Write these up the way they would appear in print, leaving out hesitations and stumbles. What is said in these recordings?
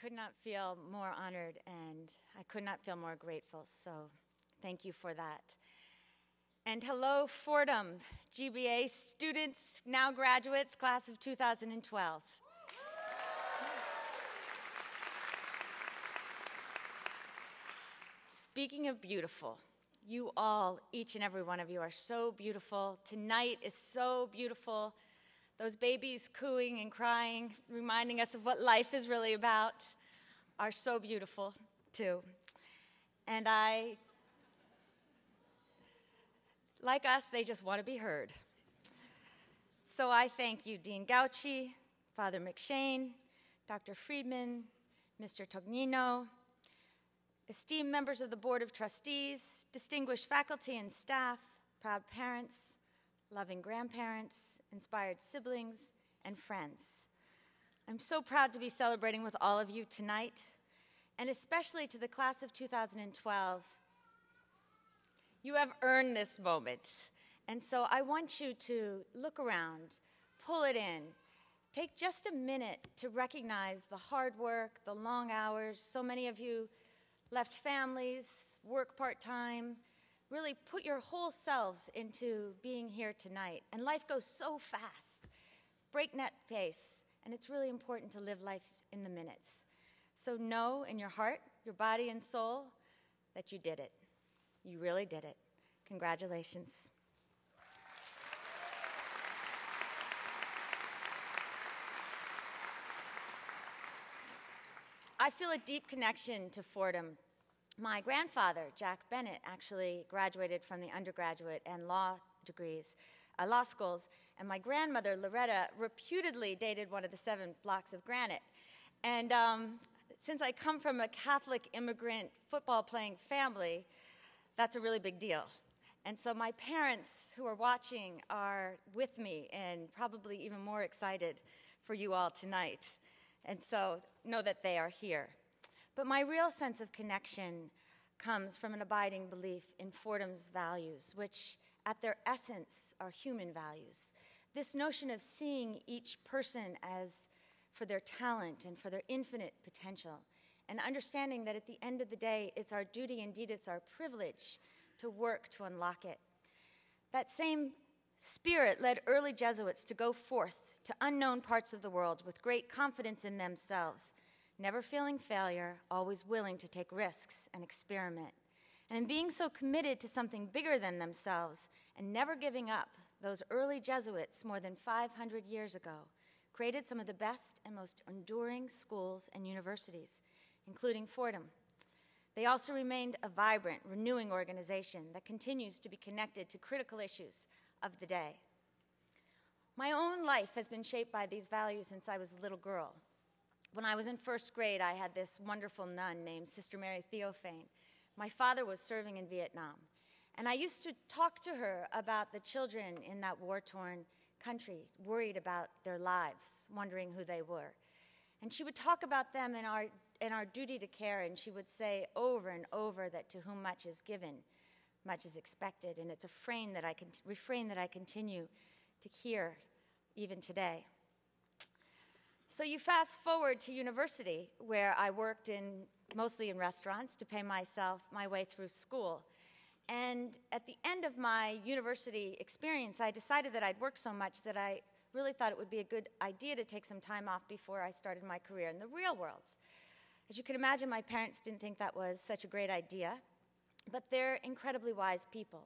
could not feel more honored, and I could not feel more grateful, so thank you for that. And hello, Fordham, GBA students, now graduates, class of 2012. Speaking of beautiful, you all, each and every one of you, are so beautiful. Tonight is so beautiful. Those babies cooing and crying, reminding us of what life is really about, are so beautiful, too. And like us, they just want to be heard. So I thank you, Dean Gauci, Father McShane, Dr. Friedman, Mr. Tognino, esteemed members of the Board of Trustees, distinguished faculty and staff, proud parents, loving grandparents, inspired siblings, and friends. I'm so proud to be celebrating with all of you tonight, and especially to the class of 2012. You have earned this moment, and so I want you to look around, pull it in, take just a minute to recognize the hard work, the long hours. So many of you left families, work part-time, really put your whole selves into being here tonight. And life goes so fast, breakneck pace, and it's really important to live life in the minutes. So know in your heart, your body and soul, that you did it. You really did it. Congratulations. I feel a deep connection to Fordham. My grandfather, Jack Bennett, actually graduated from the undergraduate and law schools, and my grandmother, Loretta, reputedly dated one of the 7 blocks of granite. And since I come from a Catholic immigrant football-playing family, that's a really big deal. And so my parents, who are watching, are with me and probably even more excited for you all tonight. And so know that they are here. But my real sense of connection comes from an abiding belief in Fordham's values, which at their essence are human values. This notion of seeing each person as for their talent and for their infinite potential, and understanding that at the end of the day, it's our duty, indeed it's our privilege, to work to unlock it. That same spirit led early Jesuits to go forth to unknown parts of the world with great confidence in themselves, never feeling failure, always willing to take risks and experiment. And in being so committed to something bigger than themselves and never giving up, those early Jesuits, more than 500 years ago, created some of the best and most enduring schools and universities, including Fordham. They also remained a vibrant, renewing organization that continues to be connected to critical issues of the day. My own life has been shaped by these values since I was a little girl. When I was in first grade, I had this wonderful nun named Sister Mary Theophane. My father was serving in Vietnam, and I used to talk to her about the children in that war-torn country, worried about their lives, wondering who they were. And she would talk about them and our duty to care, and she would say over and over that to whom much is given, much is expected, and it's a refrain that I continue to hear even today. So you fast forward to university, where I worked mostly in restaurants to pay my way through school. And at the end of my university experience, I decided that I'd worked so much that I really thought it would be a good idea to take some time off before I started my career in the real world. As you can imagine, my parents didn't think that was such a great idea, but they're incredibly wise people.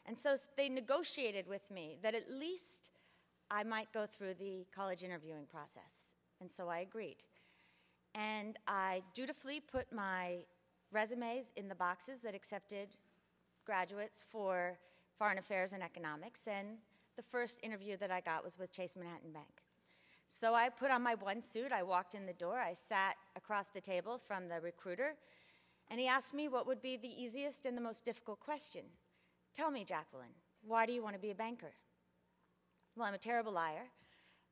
And so they negotiated with me that at least I might go through the college interviewing process. And so I agreed. And I dutifully put my resumes in the boxes that accepted graduates for foreign affairs and economics. And the first interview that I got was with Chase Manhattan Bank. So I put on my one suit, I walked in the door, I sat across the table from the recruiter, and he asked me what would be the easiest and the most difficult question. Tell me, Jacqueline, why do you want to be a banker? Well, I'm a terrible liar,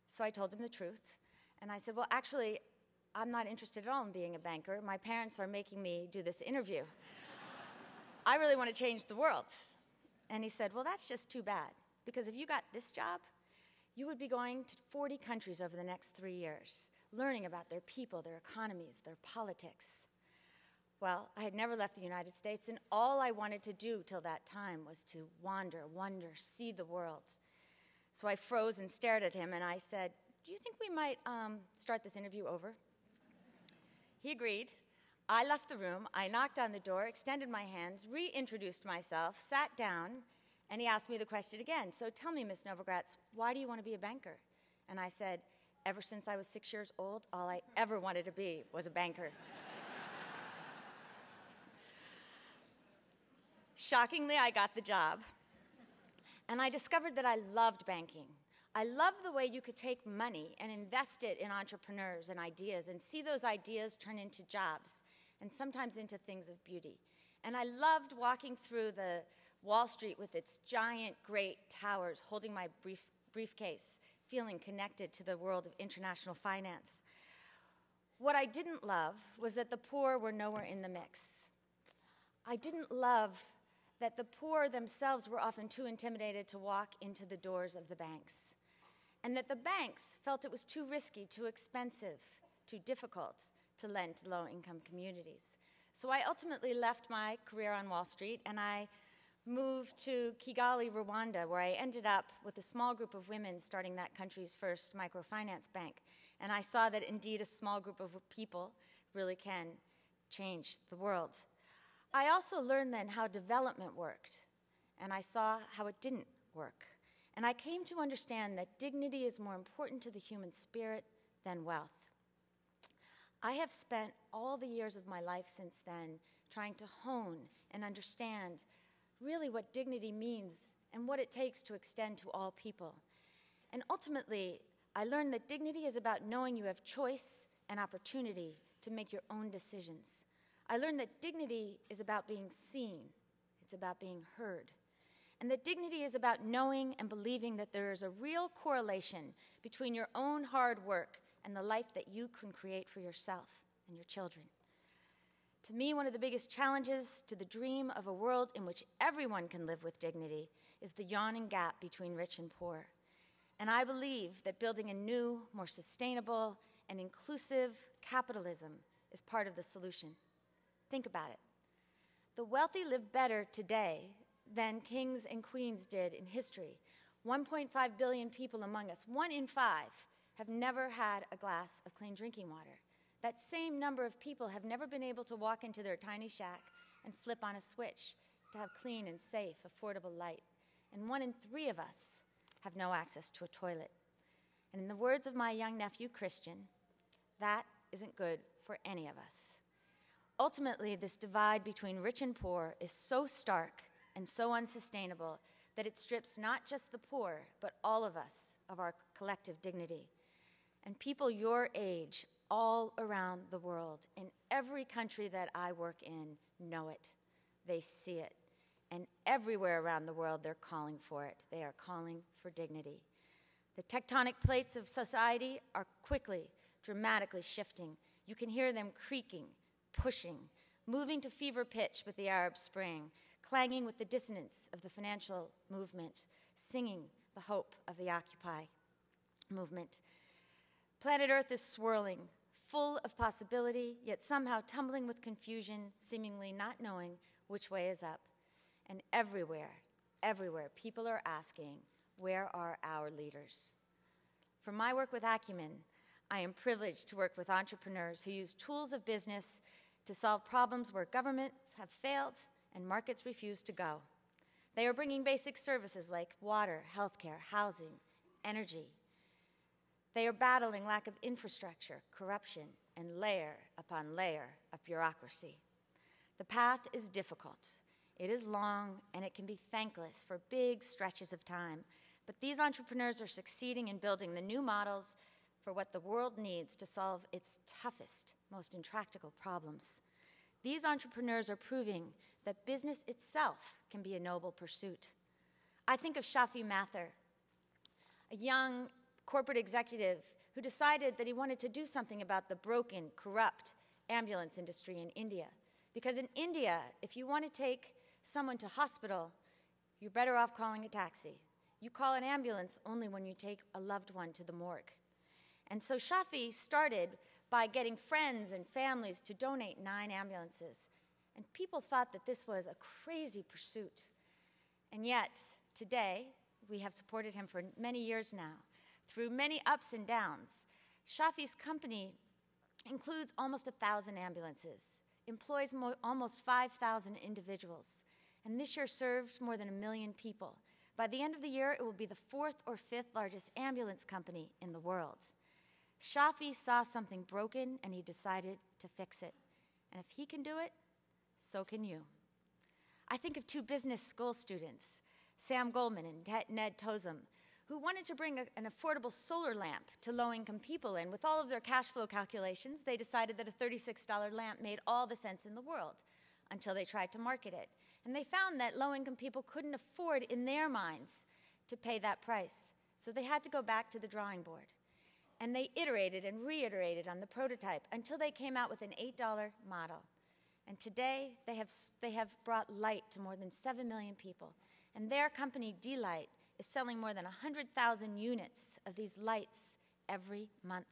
so I told him the truth. And I said, well, actually, I'm not interested at all in being a banker. My parents are making me do this interview. I really want to change the world. And he said, well, that's just too bad, because if you got this job, you would be going to 40 countries over the next 3 years, learning about their people, their economies, their politics. Well, I had never left the United States, and all I wanted to do till that time was to wander, wonder, see the world. So I froze and stared at him, and I said, "Do you think we might start this interview over?" He agreed. I left the room. I knocked on the door, extended my hands, reintroduced myself, sat down, and he asked me the question again. "So tell me, Ms. Novogratz, why do you want to be a banker?" And I said, "Ever since I was 6 years old, all I ever wanted to be was a banker." Shockingly, I got the job. And I discovered that I loved banking. I loved the way you could take money and invest it in entrepreneurs and ideas and see those ideas turn into jobs and sometimes into things of beauty. And I loved walking through the Wall Street with its giant, great towers, holding my briefcase, feeling connected to the world of international finance. What I didn't love was that the poor were nowhere in the mix. I didn't love that the poor themselves were often too intimidated to walk into the doors of the banks, and that the banks felt it was too risky, too expensive, too difficult to lend to low-income communities. So I ultimately left my career on Wall Street, and I moved to Kigali, Rwanda, where I ended up with a small group of women starting that country's first microfinance bank. And I saw that indeed a small group of people really can change the world. I also learned then how development worked, and I saw how it didn't work. And I came to understand that dignity is more important to the human spirit than wealth. I have spent all the years of my life since then trying to hone and understand really what dignity means and what it takes to extend to all people. And ultimately, I learned that dignity is about knowing you have choice and opportunity to make your own decisions. I learned that dignity is about being seen. It's about being heard. And that dignity is about knowing and believing that there is a real correlation between your own hard work and the life that you can create for yourself and your children. To me, one of the biggest challenges to the dream of a world in which everyone can live with dignity is the yawning gap between rich and poor. And I believe that building a new, more sustainable, and inclusive capitalism is part of the solution. Think about it. The wealthy live better today than kings and queens did in history. 1.5 billion people among us, 1 in 5, have never had a glass of clean drinking water. That same number of people have never been able to walk into their tiny shack and flip on a switch to have clean and safe, affordable light. And 1 in 3 of us have no access to a toilet. And in the words of my young nephew, Christian, that isn't good for any of us. Ultimately, this divide between rich and poor is so stark and so unsustainable that it strips not just the poor, but all of us of our collective dignity. And people your age all around the world, in every country that I work in, know it. They see it. And everywhere around the world, they're calling for it. They are calling for dignity. The tectonic plates of society are quickly, dramatically shifting. You can hear them creaking, pushing, moving to fever pitch with the Arab Spring, clanging with the dissonance of the financial movement, singing the hope of the Occupy movement. Planet Earth is swirling, full of possibility, yet somehow tumbling with confusion, seemingly not knowing which way is up. And everywhere, people are asking, where are our leaders? For my work with Acumen, I am privileged to work with entrepreneurs who use tools of business to solve problems where governments have failed and markets refuse to go. They are bringing basic services like water, healthcare, housing, energy. They are battling lack of infrastructure, corruption, and layer upon layer of bureaucracy. The path is difficult. It is long, and it can be thankless for big stretches of time. But these entrepreneurs are succeeding in building the new models for what the world needs to solve its toughest, most intractable problems. These entrepreneurs are proving that business itself can be a noble pursuit. I think of Shafi Mathur, a young corporate executive who decided that he wanted to do something about the broken, corrupt ambulance industry in India. Because in India, if you want to take someone to hospital, you're better off calling a taxi. You call an ambulance only when you take a loved one to the morgue. And so Shafi started by getting friends and families to donate 9 ambulances. And people thought that this was a crazy pursuit. And yet, today, we have supported him for many years now. Through many ups and downs, Shafi's company includes almost 1,000 ambulances, employs almost 5,000 individuals, and this year served more than 1 million people. By the end of the year, it will be the 4th or 5th largest ambulance company in the world. Shafi saw something broken, and he decided to fix it. And if he can do it, so can you. I think of 2 business school students, Sam Goldman and Ned Tozum, who wanted to bring an affordable solar lamp to low-income people, and with all of their cash flow calculations, they decided that a $36 lamp made all the sense in the world until they tried to market it. And they found that low-income people couldn't afford, in their minds, to pay that price. So they had to go back to the drawing board. And they iterated and reiterated on the prototype until they came out with an $8 model. And today, they have brought light to more than 7 million people. And their company, D-Light, is selling more than 100,000 units of these lights every month.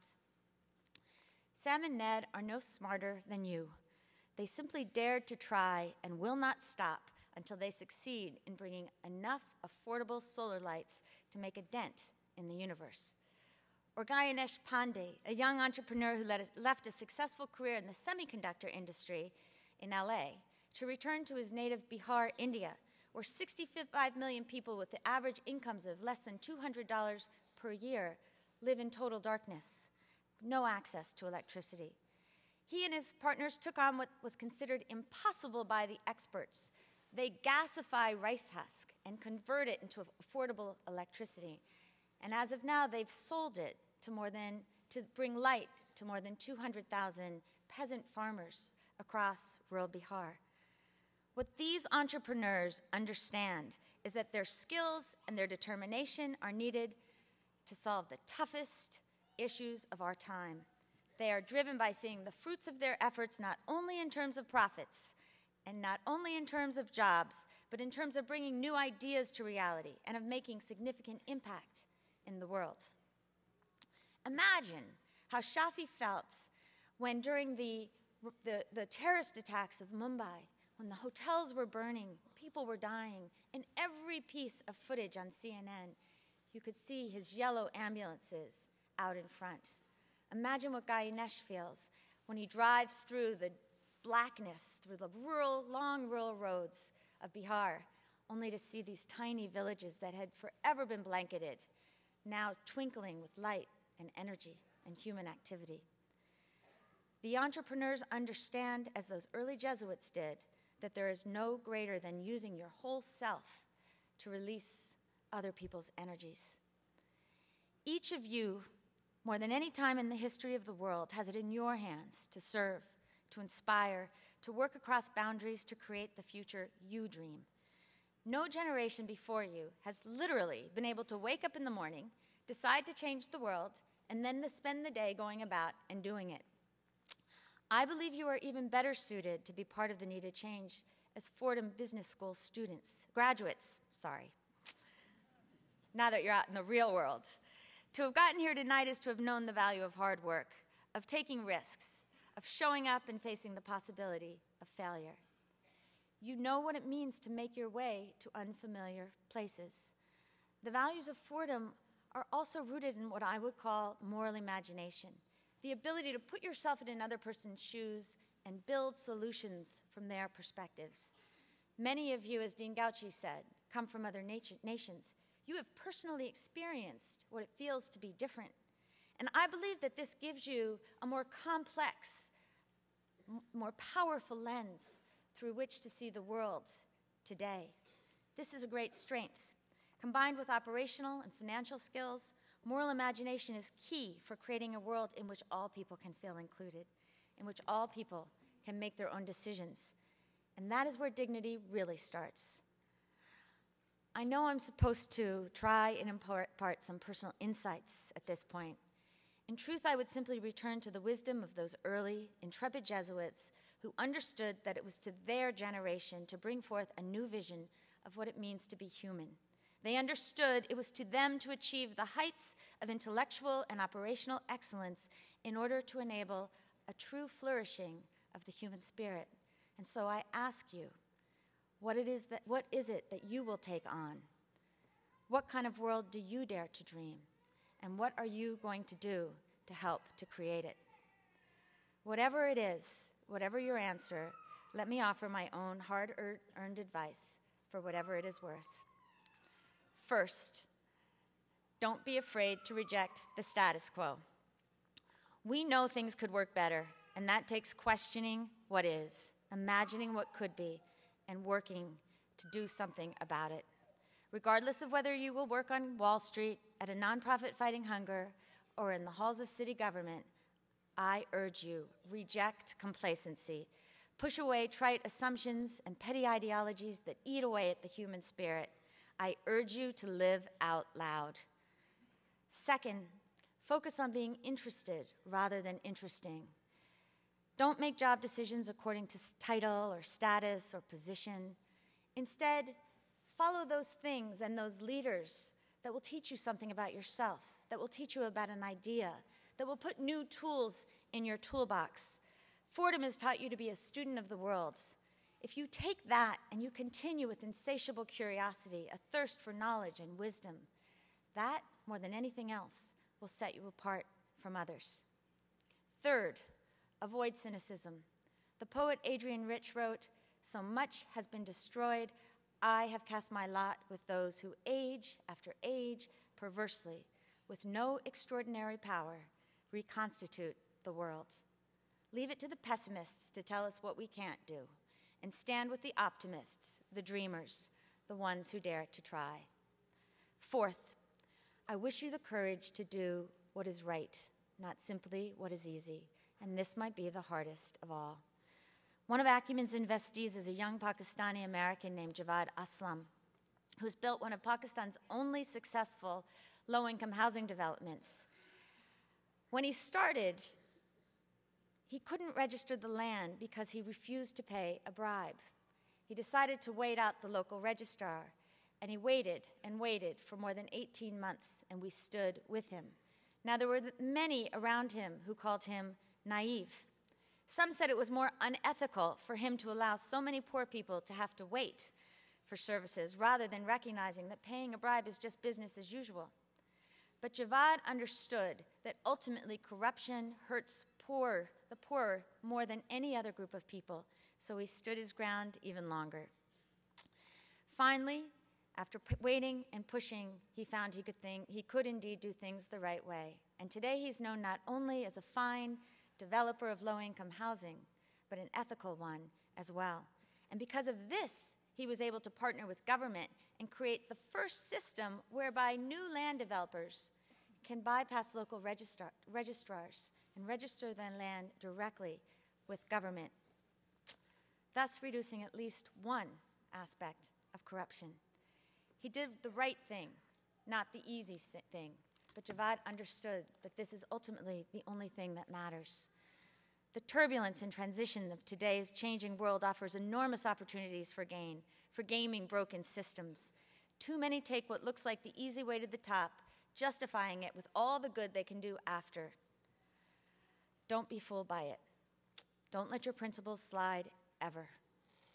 Sam and Ned are no smarter than you. They simply dared to try and will not stop until they succeed in bringing enough affordable solar lights to make a dent in the universe. Or Ganesh Pandey, a young entrepreneur who left a successful career in the semiconductor industry in LA to return to his native Bihar, India, where 65 million people with the average incomes of less than $200 per year live in total darkness, no access to electricity. He and his partners took on what was considered impossible by the experts. They gasify rice husk and convert it into affordable electricity. And as of now, they've sold it to bring light to more than 200,000 peasant farmers across rural Bihar. What these entrepreneurs understand is that their skills and their determination are needed to solve the toughest issues of our time. They are driven by seeing the fruits of their efforts not only in terms of profits and not only in terms of jobs, but in terms of bringing new ideas to reality and of making significant impact in the world. Imagine how Shafi felt when during the terrorist attacks of Mumbai, when the hotels were burning, people were dying, in every piece of footage on CNN, you could see his yellow ambulances out in front. Imagine what Ganesh feels when he drives through the blackness, through the long rural roads of Bihar, only to see these tiny villages that had forever been blanketed, now twinkling with light and energy and human activity. The entrepreneurs understand, as those early Jesuits did, that there is no greater than using your whole self to release other people's energies. Each of you, more than any time in the history of the world, has it in your hands to serve, to inspire, to work across boundaries to create the future you dream. No generation before you has literally been able to wake up in the morning, decide to change the world, and then to spend the day going about and doing it. I believe you are even better suited to be part of the needed change as Fordham Business School graduates, now that you're out in the real world. To have gotten here tonight is to have known the value of hard work, of taking risks, of showing up and facing the possibility of failure. You know what it means to make your way to unfamiliar places. The values of Fordham are also rooted in what I would call moral imagination, the ability to put yourself in another person's shoes and build solutions from their perspectives. Many of you, as Dean Gauci said, come from other nations. You have personally experienced what it feels to be different. And I believe that this gives you a more complex, more powerful lens through which to see the world today. This is a great strength. Combined with operational and financial skills, moral imagination is key for creating a world in which all people can feel included, in which all people can make their own decisions. And that is where dignity really starts. I know I'm supposed to try and impart some personal insights at this point. In truth, I would simply return to the wisdom of those early, intrepid Jesuits who understood that it was to their generation to bring forth a new vision of what it means to be human. They understood it was to them to achieve the heights of intellectual and operational excellence in order to enable a true flourishing of the human spirit. And so I ask you, what is it that you will take on? What kind of world do you dare to dream? And what are you going to do to help to create it? Whatever it is, whatever your answer, let me offer my own hard-earned advice for whatever it is worth. First, don't be afraid to reject the status quo. We know things could work better, and that takes questioning what is, imagining what could be, and working to do something about it. Regardless of whether you will work on Wall Street, at a nonprofit fighting hunger, or in the halls of city government, I urge you, reject complacency. Push away trite assumptions and petty ideologies that eat away at the human spirit. I urge you to live out loud. Second, focus on being interested rather than interesting. Don't make job decisions according to title or status or position. Instead, follow those things and those leaders that will teach you something about yourself, that will teach you about an idea, that will put new tools in your toolbox. Fordham has taught you to be a student of the world. If you take that and you continue with insatiable curiosity, a thirst for knowledge and wisdom, that, more than anything else, will set you apart from others. Third, avoid cynicism. The poet Adrienne Rich wrote, "So much has been destroyed, I have cast my lot with those who age after age perversely, with no extraordinary power, reconstitute the world." Leave it to the pessimists to tell us what we can't do, and stand with the optimists, the dreamers, the ones who dare to try. Fourth, I wish you the courage to do what is right, not simply what is easy, and this might be the hardest of all. One of Acumen's investees is a young Pakistani-American named Javad Aslam, who's built one of Pakistan's only successful low-income housing developments. When he started, he couldn't register the land because he refused to pay a bribe. He decided to wait out the local registrar, and he waited and waited for more than 18 months, and we stood with him. Now, there were many around him who called him naive. Some said it was more unethical for him to allow so many poor people to have to wait for services rather than recognizing that paying a bribe is just business as usual. But Javad understood that ultimately corruption hurts the poor more than any other group of people, so he stood his ground even longer. Finally, after waiting and pushing, he found he could indeed do things the right way. And today he's known not only as a fine developer of low-income housing, but an ethical one as well. And because of this, he was able to partner with government and create the first system whereby new land developers can bypass local registrars and register their land directly with government, thus reducing at least one aspect of corruption. He did the right thing, not the easy thing, but Javad understood that this is ultimately the only thing that matters. The turbulence and transition of today's changing world offers enormous opportunities for gain, for gaming broken systems. Too many take what looks like the easy way to the top, justifying it with all the good they can do after. Don't be fooled by it. Don't let your principles slide ever,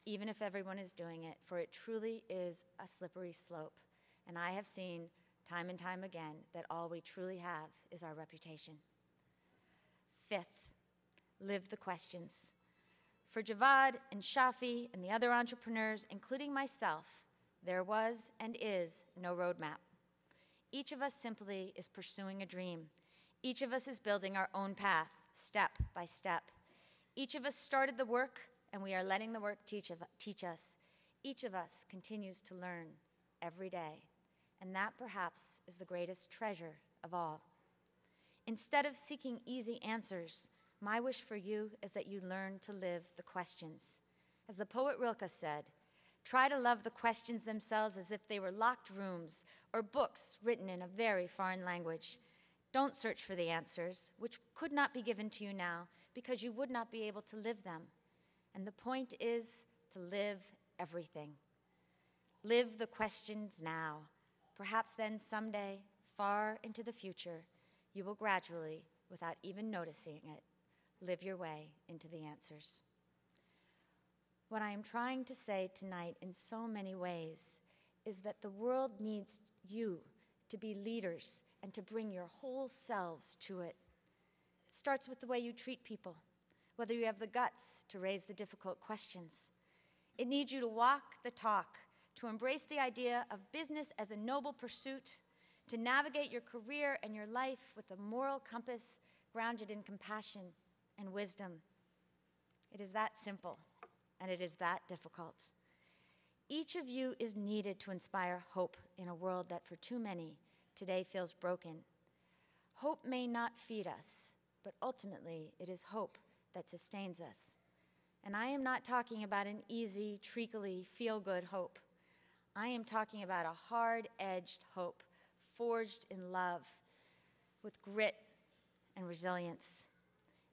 even if everyone is doing it, for it truly is a slippery slope. And I have seen time and time again that all we truly have is our reputation. Fifth, live the questions. For Javad and Shafi and the other entrepreneurs, including myself, there was and is no roadmap. Each of us simply is pursuing a dream. Each of us is building our own path, step by step. Each of us started the work, and we are letting the work teach us. Each of us continues to learn every day, and that perhaps is the greatest treasure of all. Instead of seeking easy answers, my wish for you is that you learn to live the questions. As the poet Rilke said, try to love the questions themselves as if they were locked rooms or books written in a very foreign language. Don't search for the answers, which could not be given to you now because you would not be able to live them. And the point is to live everything. Live the questions now. Perhaps then someday, far into the future, you will gradually, without even noticing it, live your way into the answers. What I am trying to say tonight in so many ways is that the world needs you to be leaders and to bring your whole selves to it. It starts with the way you treat people, whether you have the guts to raise the difficult questions. It needs you to walk the talk, to embrace the idea of business as a noble pursuit, to navigate your career and your life with a moral compass grounded in compassion and wisdom. It is that simple, and it is that difficult. Each of you is needed to inspire hope in a world that for too many today feels broken. Hope may not feed us, but ultimately it is hope that sustains us. And I am not talking about an easy, treacly, feel-good hope. I am talking about a hard-edged hope, forged in love, with grit and resilience.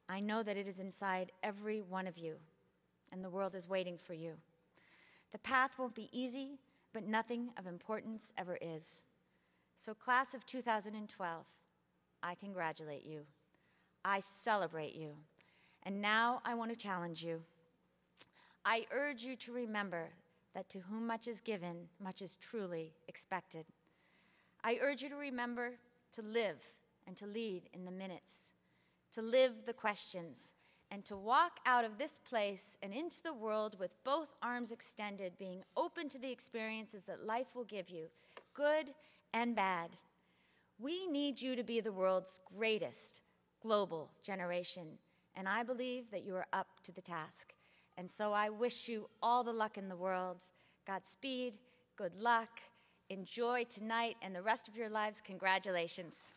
I know that it is inside every one of you, and the world is waiting for you. The path won't be easy, but nothing of importance ever is. So, class of 2012, I congratulate you. I celebrate you. And now I want to challenge you. I urge you to remember that to whom much is given, much is truly expected. I urge you to remember to live and to lead in the minutes, to live the questions, and to walk out of this place and into the world with both arms extended, being open to the experiences that life will give you, good and bad. We need you to be the world's greatest global generation, and I believe that you are up to the task. And so I wish you all the luck in the world. Godspeed, good luck, enjoy tonight and the rest of your lives. Congratulations.